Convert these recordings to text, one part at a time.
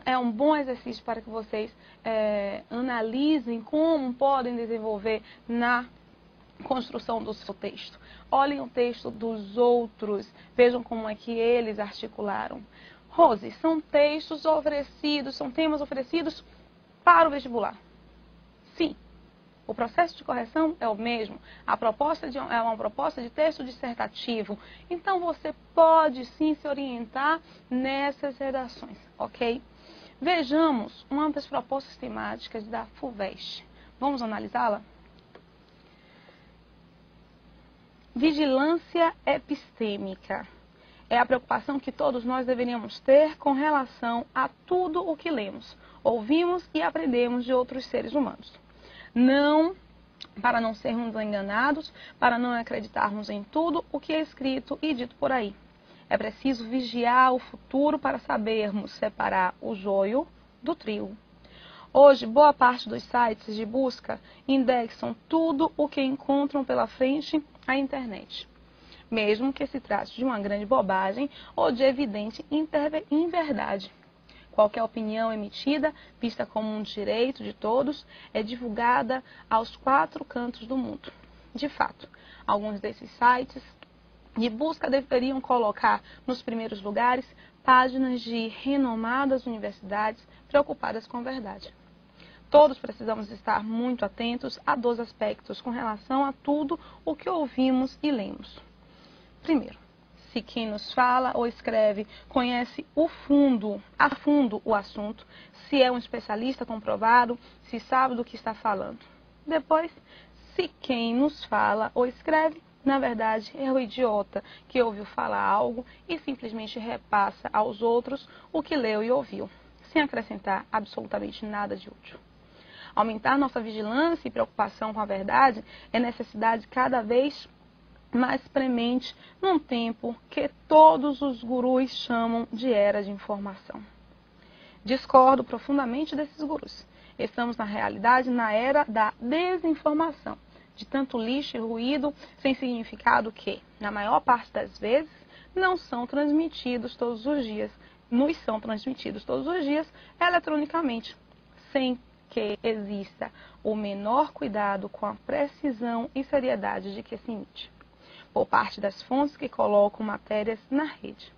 é um bom exercício para que vocês analisem como podem desenvolver na construção do seu texto. Olhem o texto dos outros, vejam como é que eles articularam. Rose, são textos oferecidos, são temas oferecidos para o vestibular. Sim, o processo de correção é o mesmo. A proposta é uma proposta de texto dissertativo. Então, você pode sim se orientar nessas redações, ok? Vejamos uma das propostas temáticas da FUVEST. Vamos analisá-la? Vigilância epistêmica. É a preocupação que todos nós deveríamos ter com relação a tudo o que lemos, ouvimos e aprendemos de outros seres humanos. Para não sermos enganados, para não acreditarmos em tudo o que é escrito e dito por aí. É preciso vigiar o futuro para sabermos separar o joio do trigo. Hoje, boa parte dos sites de busca indexam tudo o que encontram pela frente à internet, mesmo que se trate de uma grande bobagem ou de evidente inverdade. Qualquer opinião emitida, vista como um direito de todos, é divulgada aos 4 cantos do mundo. De fato, alguns desses sites de busca deveriam colocar nos primeiros lugares páginas de renomadas universidades preocupadas com a verdade. Todos precisamos estar muito atentos a 2 aspectos com relação a tudo o que ouvimos e lemos. Primeiro, se quem nos fala ou escreve conhece a fundo o assunto, se é um especialista comprovado, se sabe do que está falando. Depois, se quem nos fala ou escreve, na verdade, é o idiota que ouviu falar algo e simplesmente repassa aos outros o que leu e ouviu, sem acrescentar absolutamente nada de útil. Aumentar nossa vigilância e preocupação com a verdade é necessidade cada vez mais premente num tempo que todos os gurus chamam de era de informação. Discordo profundamente desses gurus. Estamos, na realidade, na era da desinformação, de tanto lixo e ruído sem significado que, na maior parte das vezes, nos são transmitidos todos os dias eletronicamente, sem que exista o menor cuidado com a precisão e seriedade de que se emite por parte das fontes que colocam matérias na rede.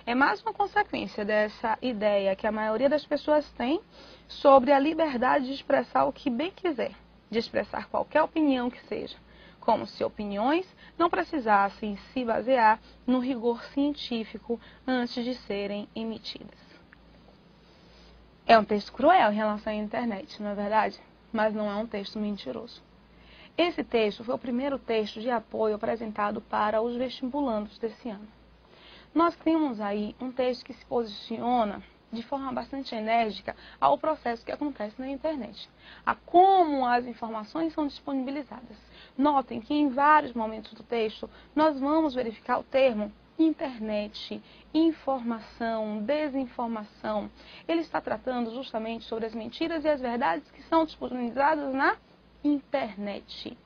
É mais uma consequência dessa ideia que a maioria das pessoas tem sobre a liberdade de expressar o que bem quiser, de expressar qualquer opinião que seja, como se opiniões não precisassem se basear no rigor científico antes de serem emitidas. É um texto cruel em relação à internet, não é verdade? Mas não é um texto mentiroso. Esse texto foi o primeiro texto de apoio apresentado para os vestibulandos desse ano. Nós temos aí um texto que se posiciona de forma bastante enérgica ao processo que acontece na internet, a como as informações são disponibilizadas. Notem que em vários momentos do texto nós vamos verificar o termo internet, informação, desinformação. Ele está tratando justamente sobre as mentiras e as verdades que são disponibilizadas na internet.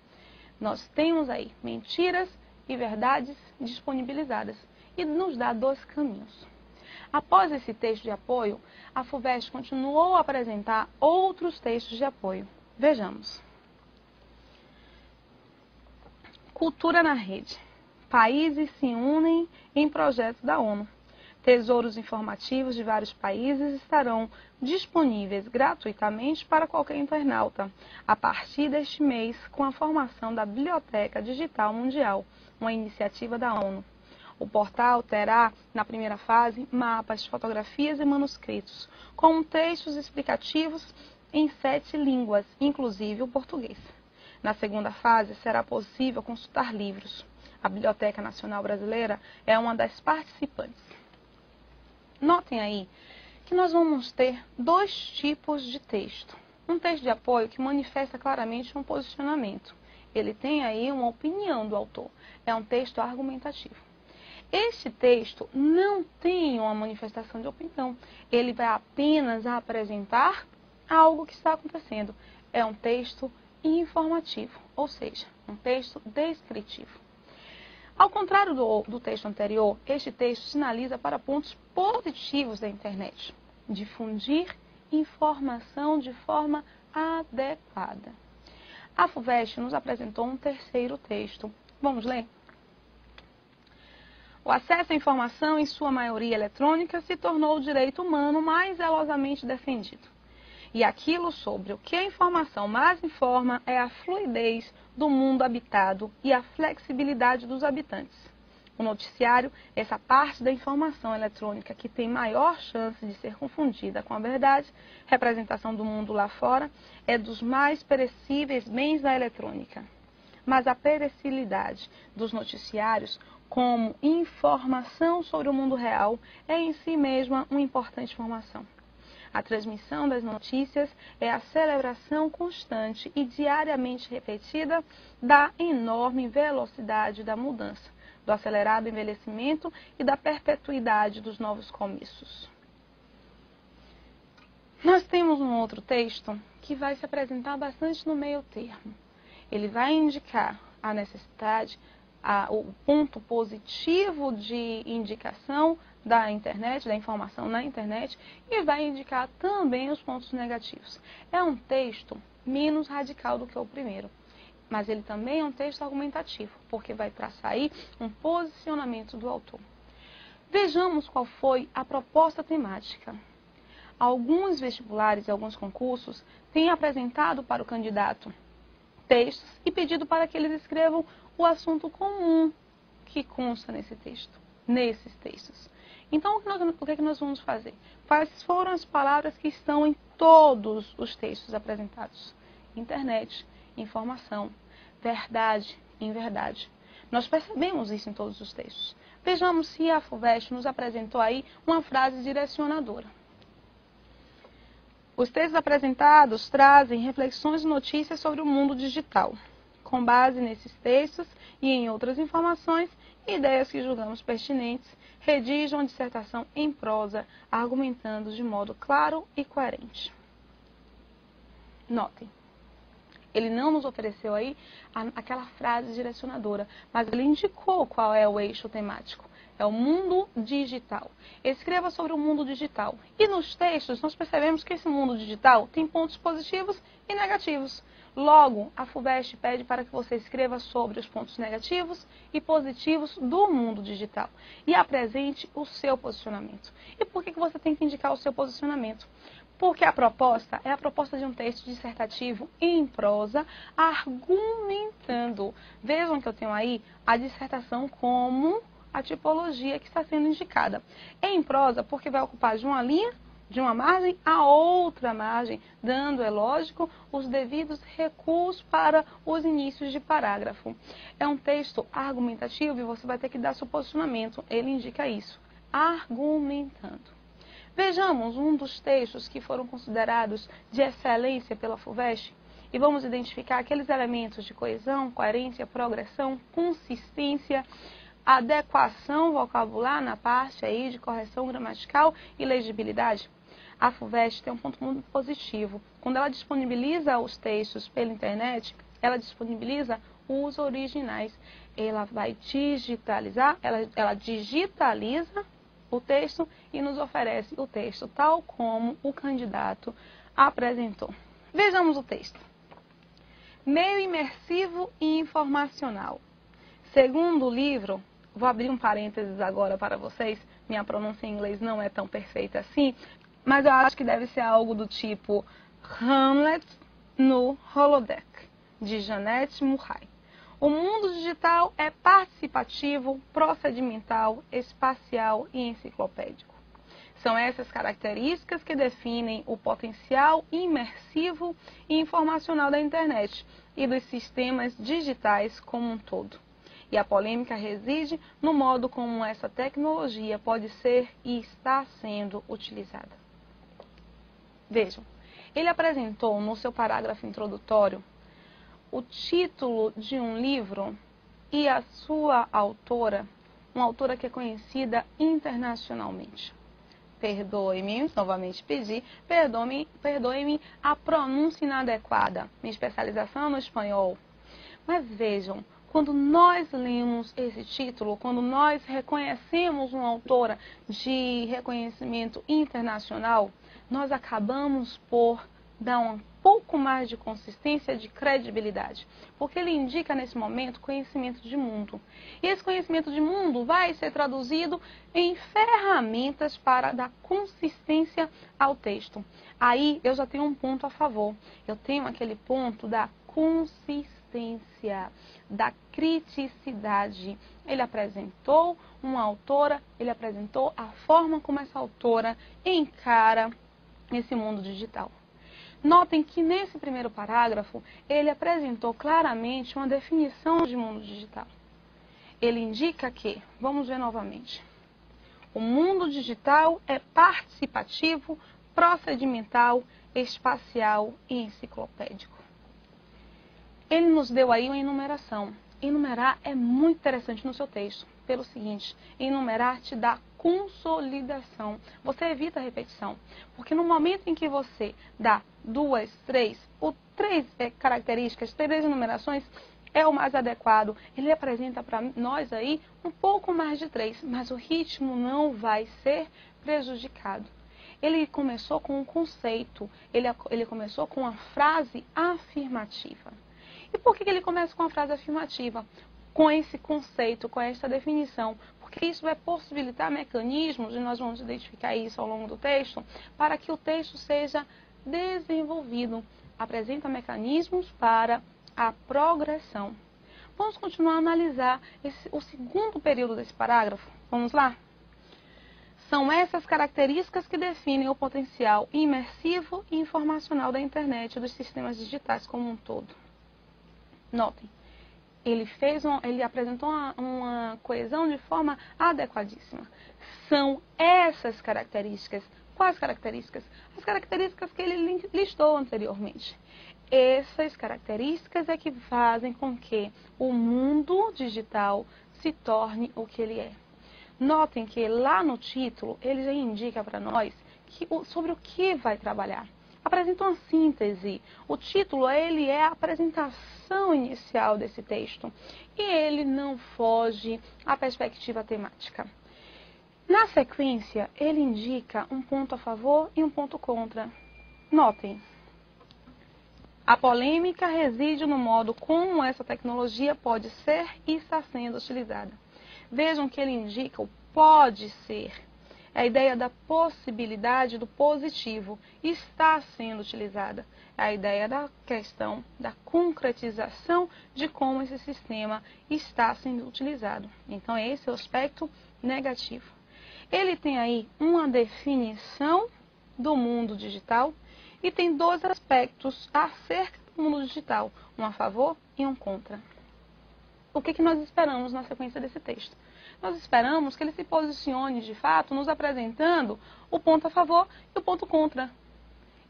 Nós temos aí mentiras e verdades disponibilizadas e nos dá 2 caminhos. Após esse texto de apoio, a FUVEST continuou a apresentar outros textos de apoio. Vejamos. Cultura na rede. Países se unem em projetos da ONU. Tesouros informativos de vários países estarão disponíveis gratuitamente para qualquer internauta, a partir deste mês, com a formação da Biblioteca Digital Mundial, uma iniciativa da ONU. O portal terá, na primeira fase, mapas, fotografias e manuscritos, com textos explicativos em 7 línguas, inclusive o português. Na segunda fase, será possível consultar livros. A Biblioteca Nacional Brasileira é uma das participantes. Notem aí que nós vamos ter 2 tipos de texto. Um texto de apoio que manifesta claramente um posicionamento. Ele tem aí uma opinião do autor. É um texto argumentativo. Este texto não tem uma manifestação de opinião. Ele vai apenas apresentar algo que está acontecendo. É um texto informativo, ou seja, um texto descritivo. Ao contrário do texto anterior, este texto sinaliza para pontos positivos da internet. difundir informação de forma adequada. A FUVEST nos apresentou um terceiro texto. Vamos ler? O acesso à informação, em sua maioria eletrônica, se tornou o direito humano mais zelosamente defendido. E aquilo sobre o que a informação mais informa é a fluidez do mundo habitado e a flexibilidade dos habitantes. O noticiário, essa parte da informação eletrônica que tem maior chance de ser confundida com a verdade, representação do mundo lá fora, é dos mais perecíveis bens da eletrônica. Mas a perecilidade dos noticiários como informação sobre o mundo real é em si mesma uma importante informação. A transmissão das notícias é a celebração constante e diariamente repetida da enorme velocidade da mudança, do acelerado envelhecimento e da perpetuidade dos novos começos. Nós temos um outro texto que vai se apresentar bastante no meio termo. Ele vai indicar a necessidade, o ponto positivo de indicação da internet, da informação na internet, e vai indicar também os pontos negativos. É um texto menos radical do que o primeiro, mas ele também é um texto argumentativo, porque vai traçar aí um posicionamento do autor. Vejamos qual foi a proposta temática. Alguns vestibulares e alguns concursos têm apresentado para o candidato textos e pedido para que eles escrevam o assunto comum que consta nesse texto, nesses textos. Então, o que é que nós vamos fazer? Quais foram as palavras que estão em todos os textos apresentados? Internet, informação, verdade, inverdade. Nós percebemos isso em todos os textos. Vejamos se a FUVEST nos apresentou aí uma frase direcionadora. Os textos apresentados trazem reflexões e notícias sobre o mundo digital. Com base nesses textos e em outras informações, ideias que julgamos pertinentes, redige uma dissertação em prosa, argumentando de modo claro e coerente. Notem, ele não nos ofereceu aí aquela frase direcionadora, mas ele indicou qual é o eixo temático. É o mundo digital. Escreva sobre o mundo digital. E nos textos nós percebemos que esse mundo digital tem pontos positivos e negativos. Logo, a FUVEST pede para que você escreva sobre os pontos negativos e positivos do mundo digital e apresente o seu posicionamento. E por que você tem que indicar o seu posicionamento? Porque a proposta é a proposta de um texto dissertativo em prosa, argumentando. Vejam que eu tenho aí a dissertação como a tipologia que está sendo indicada. Em prosa, porque vai ocupar de uma linha, de uma margem a outra margem, dando, é lógico, os devidos recuos para os inícios de parágrafo. É um texto argumentativo e você vai ter que dar seu posicionamento. Ele indica isso, argumentando. Vejamos um dos textos que foram considerados de excelência pela FUVEST e vamos identificar aqueles elementos de coesão, coerência, progressão, consistência, adequação vocabular na parte aí de correção gramatical e legibilidade. A FUVEST tem um ponto muito positivo. Quando ela disponibiliza os textos pela internet, ela disponibiliza os originais. Ela vai digitalizar, ela digitaliza o texto e nos oferece o texto tal como o candidato apresentou. Vejamos o texto. Meio imersivo e informacional. Segundo o livro, vou abrir um parênteses agora para vocês, minha pronúncia em inglês não é tão perfeita assim, mas eu acho que deve ser algo do tipo Hamlet no Holodeck, de Jeanette Murray. O mundo digital é participativo, procedimental, espacial e enciclopédico. São essas características que definem o potencial imersivo e informacional da internet e dos sistemas digitais como um todo. E a polêmica reside no modo como essa tecnologia pode ser e está sendo utilizada. Vejam, ele apresentou no seu parágrafo introdutório o título de um livro e a sua autora, uma autora que é conhecida internacionalmente. Perdoe-me, novamente pedir, perdoe-me a pronúncia inadequada, minha especialização no espanhol. Mas vejam, Quando nós lemos esse título, quando nós reconhecemos uma autora de reconhecimento internacional, nós acabamos por dar um pouco mais de consistência, de credibilidade, porque ele indica nesse momento conhecimento de mundo. E esse conhecimento de mundo vai ser traduzido em ferramentas para dar consistência ao texto. Aí eu já tenho um ponto a favor. Eu tenho aquele ponto da consistência, da criticidade. Ele apresentou uma autora, ele apresentou a forma como essa autora encara esse mundo digital. Notem que nesse primeiro parágrafo, ele apresentou claramente uma definição de mundo digital. Ele indica que, vamos ver novamente, o mundo digital é participativo, procedimental, espacial e enciclopédico. Ele nos deu aí uma enumeração. Enumerar é muito interessante no seu texto, pelo seguinte: enumerar te dá consolidação. Você evita a repetição, porque no momento em que você dá três características, três enumerações, é o mais adequado. Ele apresenta para nós aí um pouco mais de 3, mas o ritmo não vai ser prejudicado. Ele começou com um conceito, ele começou com uma frase afirmativa. E por que ele começa com a frase afirmativa? Com esse conceito, com essa definição, porque isso vai possibilitar mecanismos, e nós vamos identificar isso ao longo do texto, para que o texto seja desenvolvido. Apresenta mecanismos para a progressão. Vamos continuar a analisar o segundo período desse parágrafo. Vamos lá? São essas características que definem o potencial imersivo e informacional da internet e dos sistemas digitais como um todo. Notem, ele apresentou uma coesão de forma adequadíssima. São essas características. Quais características? As características que ele listou anteriormente. Essas características é que fazem com que o mundo digital se torne o que ele é. Notem que lá no título ele já indica para nós sobre o que vai trabalhar. Apresenta uma síntese. O título ele é a apresentação inicial desse texto e ele não foge à perspectiva temática. Na sequência, ele indica um ponto a favor e um ponto contra. Notem, a polêmica reside no modo como essa tecnologia pode ser e está sendo utilizada. Vejam que ele indica o pode ser. É a ideia da possibilidade do positivo está sendo utilizada. É a ideia da questão da concretização de como esse sistema está sendo utilizado. Então, esse é o aspecto negativo. Ele tem aí uma definição do mundo digital e tem 2 aspectos acerca do mundo digital, um a favor e um contra. O que nós esperamos na sequência desse texto? Nós esperamos que ele se posicione, de fato, nos apresentando o ponto a favor e o ponto contra.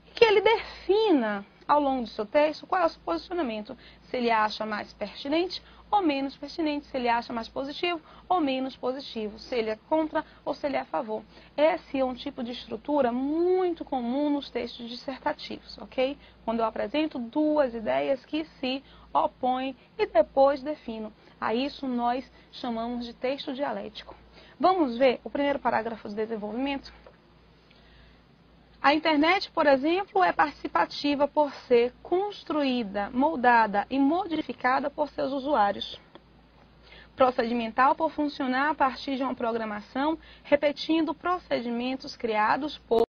E que ele defina, ao longo do seu texto, qual é o seu posicionamento. Se ele acha mais pertinente ou menos pertinente, se ele acha mais positivo ou menos positivo, se ele é contra ou se ele é a favor. Esse é um tipo de estrutura muito comum nos textos dissertativos, ok? Quando eu apresento 2 ideias que se opõem e depois defino. A isso nós chamamos de texto dialético. Vamos ver o primeiro parágrafo de desenvolvimento? A internet, por exemplo, é participativa por ser construída, moldada e modificada por seus usuários. Procedimental por funcionar a partir de uma programação, repetindo procedimentos criados por